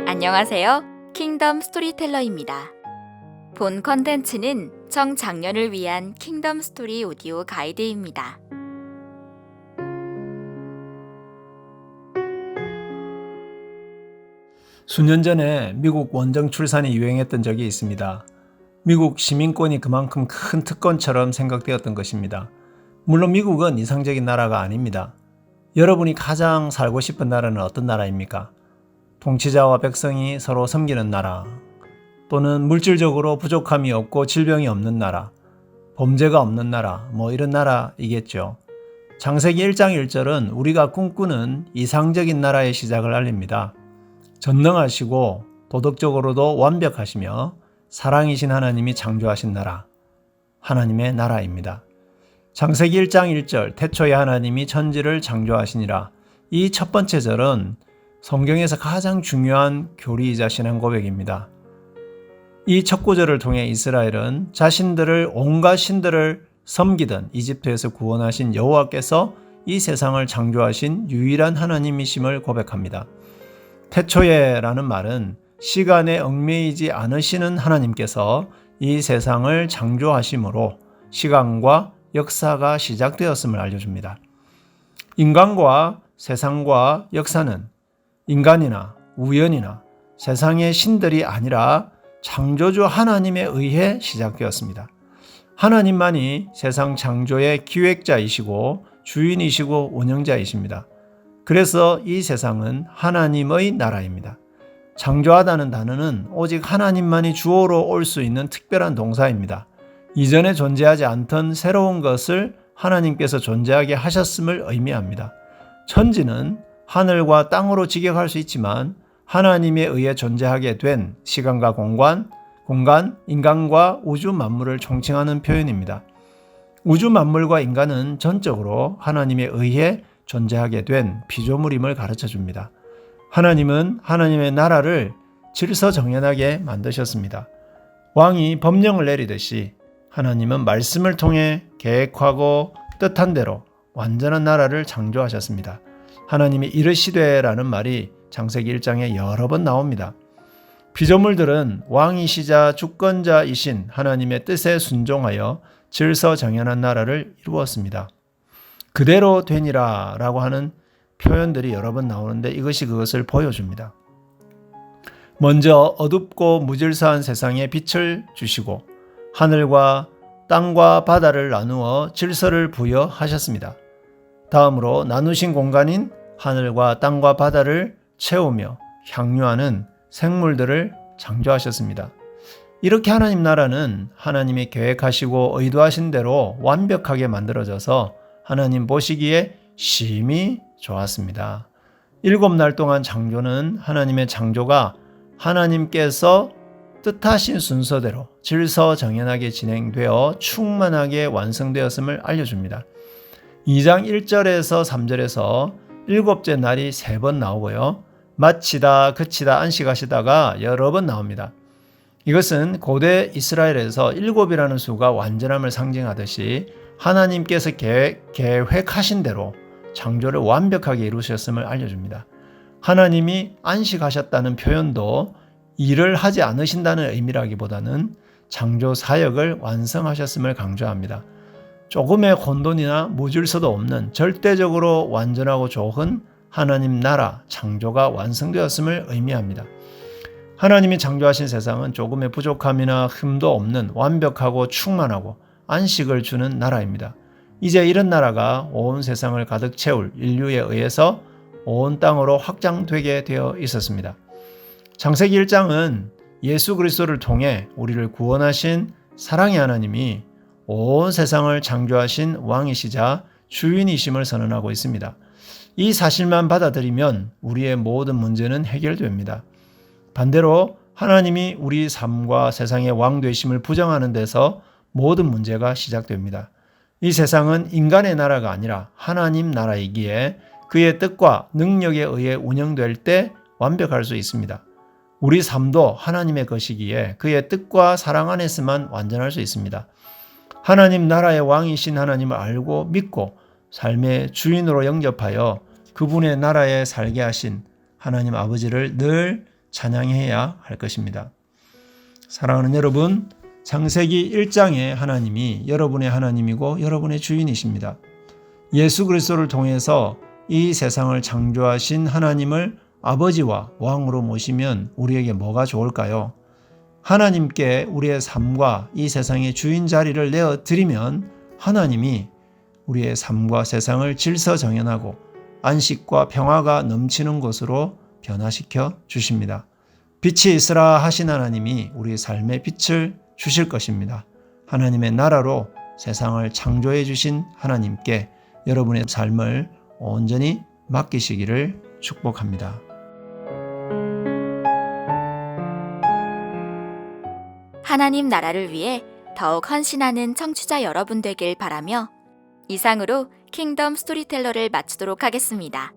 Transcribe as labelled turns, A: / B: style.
A: 안녕하세요. 킹덤 스토리텔러입니다. 본 컨텐츠는 청장년을 위한 킹덤 스토리 오디오 가이드입니다.
B: 수년 전에 미국 원정 출산이 유행했던 적이 있습니다. 미국 시민권이 그만큼 큰 특권처럼 생각되었던 것입니다. 물론 미국은 이상적인 나라가 아닙니다. 여러분이 가장 살고 싶은 나라는 어떤 나라입니까? 통치자와 백성이 서로 섬기는 나라, 또는 물질적으로 부족함이 없고 질병이 없는 나라, 범죄가 없는 나라, 이런 나라이겠죠. 창세기 1장 1절은 우리가 꿈꾸는 이상적인 나라의 시작을 알립니다. 전능하시고 도덕적으로도 완벽하시며 사랑이신 하나님이 창조하신 나라, 하나님의 나라입니다. 창세기 1장 1절 태초에 하나님이 천지를 창조하시니라. 이 첫 번째 절은 성경에서 가장 중요한 교리이자 신앙 고백입니다. 이 첫 구절을 통해 이스라엘은 자신들을 온갖 신들을 섬기던 이집트에서 구원하신 여호와께서 이 세상을 창조하신 유일한 하나님이심을 고백합니다. 태초에라는 말은 시간에 얽매이지 않으시는 하나님께서 이 세상을 창조하심으로 시간과 역사가 시작되었음을 알려줍니다. 인간과 세상과 역사는 인간이나 우연이나 세상의 신들이 아니라 창조주 하나님에 의해 시작되었습니다. 하나님만이 세상 창조의 기획자이시고 주인이시고 운영자이십니다. 그래서 이 세상은 하나님의 나라입니다. 창조하다는 단어는 오직 하나님만이 주어로 올 수 있는 특별한 동사입니다. 이전에 존재하지 않던 새로운 것을 하나님께서 존재하게 하셨음을 의미합니다. 천지는 하늘과 땅으로 직역할 수 있지만 하나님에 의해 존재하게 된 시간과 공간, 인간과 우주 만물을 총칭하는 표현입니다. 우주 만물과 인간은 전적으로 하나님에 의해 존재하게 된 피조물임을 가르쳐 줍니다. 하나님은 하나님의 나라를 질서정연하게 만드셨습니다. 왕이 법령을 내리듯이 하나님은 말씀을 통해 계획하고 뜻한 대로 완전한 나라를 창조하셨습니다. 하나님이 이르시되라는 말이 창세기 1장에 여러 번 나옵니다. 피조물들은 왕이시자 주권자이신 하나님의 뜻에 순종하여 질서정연한 나라를 이루었습니다. 그대로 되니라 라고 하는 표현들이 여러 번 나오는데 이것이 그것을 보여줍니다. 먼저 어둡고 무질서한 세상에 빛을 주시고 하늘과 땅과 바다를 나누어 질서를 부여하셨습니다. 다음으로 나누신 공간인 하늘과 땅과 바다를 채우며 향유하는 생물들을 창조하셨습니다. 이렇게 하나님 나라는 하나님이 계획하시고 의도하신 대로 완벽하게 만들어져서 하나님 보시기에 심히 좋았습니다. 7날 동안 창조는 하나님의 창조가 하나님께서 뜻하신 순서대로 질서정연하게 진행되어 충만하게 완성되었음을 알려줍니다. 2장 1절에서 3절에서 7째 날이 3번 나오고요. 마치다, 그치다, 안식하시다가 여러 번 나옵니다. 이것은 고대 이스라엘에서 7이라는 수가 완전함을 상징하듯이 하나님께서 계획하신 대로 창조를 완벽하게 이루셨음을 알려줍니다. 하나님이 안식하셨다는 표현도 일을 하지 않으신다는 의미라기보다는 창조 사역을 완성하셨음을 강조합니다. 조금의 혼돈이나 무질서도 없는 절대적으로 완전하고 좋은 하나님 나라 창조가 완성되었음을 의미합니다. 하나님이 창조하신 세상은 조금의 부족함이나 흠도 없는 완벽하고 충만하고 안식을 주는 나라입니다. 이제 이런 나라가 온 세상을 가득 채울 인류에 의해서 온 땅으로 확장되게 되어 있었습니다. 창세기 1장은 예수 그리스도를 통해 우리를 구원하신 사랑의 하나님이 온 세상을 창조하신 왕이시자 주인이심을 선언하고 있습니다. 이 사실만 받아들이면 우리의 모든 문제는 해결됩니다. 반대로 하나님이 우리 삶과 세상의 왕 되심을 부정하는 데서 모든 문제가 시작됩니다. 이 세상은 인간의 나라가 아니라 하나님 나라이기에 그의 뜻과 능력에 의해 운영될 때 완벽할 수 있습니다. 우리 삶도 하나님의 것이기에 그의 뜻과 사랑 안에서만 완전할 수 있습니다. 하나님 나라의 왕이신 하나님을 알고 믿고 삶의 주인으로 영접하여 그분의 나라에 살게 하신 하나님 아버지를 늘 찬양해야 할 것입니다. 사랑하는 여러분, 창세기 1장에 하나님이 여러분의 하나님이고 여러분의 주인이십니다. 예수 그리스도를 통해서 이 세상을 창조하신 하나님을 아버지와 왕으로 모시면 우리에게 뭐가 좋을까요? 하나님께 우리의 삶과 이 세상의 주인 자리를 내어드리면 하나님이 우리의 삶과 세상을 질서정연하고 안식과 평화가 넘치는 곳으로 변화시켜 주십니다. 빛이 있으라 하신 하나님이 우리 삶의 빛을 주실 것입니다. 하나님의 나라로 세상을 창조해 주신 하나님께 여러분의 삶을 온전히 맡기시기를 축복합니다.
A: 하나님 나라를 위해 더욱 헌신하는 청취자 여러분 되길 바라며 이상으로 킹덤 스토리텔러를 마치도록 하겠습니다.